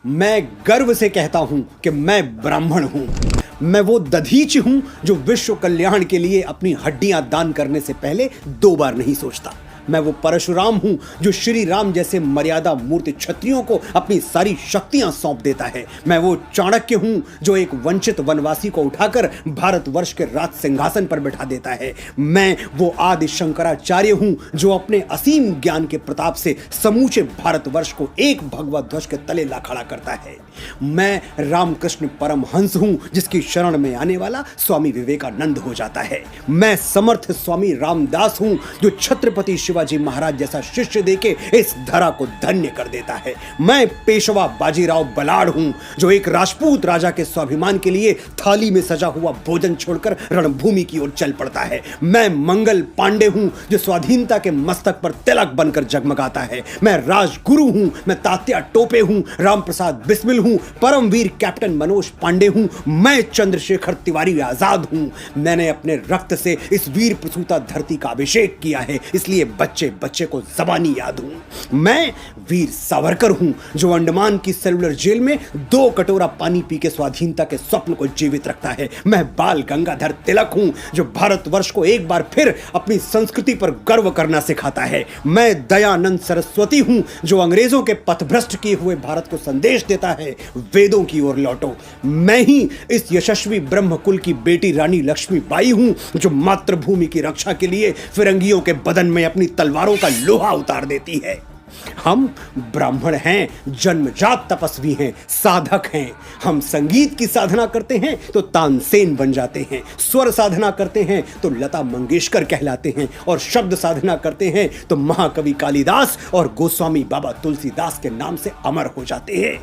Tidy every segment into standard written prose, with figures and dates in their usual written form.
मैं गर्व से कहता हूं कि मैं ब्राह्मण हूं। मैं वो दधीच हूं जो विश्व कल्याण के लिए अपनी हड्डियां दान करने से पहले 2 बार नहीं सोचता। मैं वो परशुराम हूं जो श्री राम जैसे मर्यादा मूर्ति क्षत्रियों को अपनी सारी शक्तियां सौंप देता है। मैं वो चाणक्य हूं जो एक वंचित वनवासी को उठाकर भारतवर्ष के राज सिंहासन पर बैठा देता है। मैं वो आदि शंकराचार्य हूं जो अपने असीम ज्ञान के प्रताप से समूचे भारतवर्ष को एक भगवा ध्वज के तले ला खड़ा करता है। मैं रामकृष्ण परमहंस हूं जिसकी शरण में आने वाला स्वामी विवेकानंद हो जाता है। मैं समर्थ स्वामी रामदास हूं जो छत्रपति शिवाजी महाराज जैसा शिष्य देके इस धरा को धन्य कर देता है। मैं पेशवा बाजीराव बलाढ़ हूं जो एक राजपूत राजा के स्वाभिमान के लिए थाली में सजा हुआ भोजन छोड़कर रणभूमि की ओर चल पड़ता है। मैं मंगल पांडे हूं जो स्वाधीनता के मस्तक पर तिलक बनकर जगमगाता है। मैं राजगुरु हूं, मैं तात्या टोपे हूं, रामप्रसाद बिस्मिल हूं, परमवीर कैप्टन मनोज पांडे हूं, मैं चंद्रशेखर तिवारी आजाद हूं। मैंने अपने रक्त से इस वीर प्रसूता धरती का अभिषेक किया है, इसलिए बच्चे बच्चे को जबानी याद हूं। मैं वीर सावरकर हूं जो अंडमान की सेलुलर जेल में 2 कटोरा पानी पी के स्वाधीनता के स्वप्न को जीवित रखता है। मैं बाल गंगाधर तिलक हूं जो भारतवर्ष को एक बार फिर अपनी संस्कृति पर गर्व करना सिखाता है। मैं दयानंद सरस्वती हूं जो अंग्रेजों के पथभ्रष्ट किए हुए भारत को संदेश देता है, वेदों की ओर लौटो। मैं ही इस यशस्वी ब्रह्मकुल की बेटी रानी लक्ष्मीबाई हूं जो मातृभूमि की रक्षा के लिए फिरंगियों के बदन में अपनी तलवारों का लोहा उतार देती है। हम ब्राह्मण हैं, जन्मजात तपस्वी हैं, साधक हैं। हम संगीत की साधना करते हैं तो तानसेन बन जाते हैं, स्वर साधना करते हैं तो लता मंगेशकर कहलाते हैं, और शब्द साधना करते हैं तो महाकवि कालिदास और गोस्वामी बाबा तुलसीदास के नाम से अमर हो जाते हैं।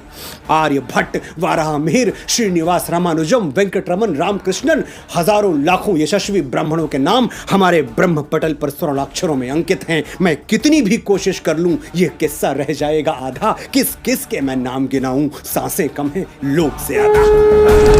आर्यभट्ट, वाराहमिहिर, श्रीनिवास रामानुजम, वेंकटरमन, रामकृष्णन, हजारों लाखों यशस्वी ब्राह्मणों के नाम हमारे ब्रह्म पटल पर स्वर्णाक्षरों में अंकित हैं। मैं कितनी भी कोशिश कर लूं ये किस्सा रह जाएगा आधा। किस किस के मैं नाम गिनाऊं, सांसें कम हैं, लोग ज्यादा।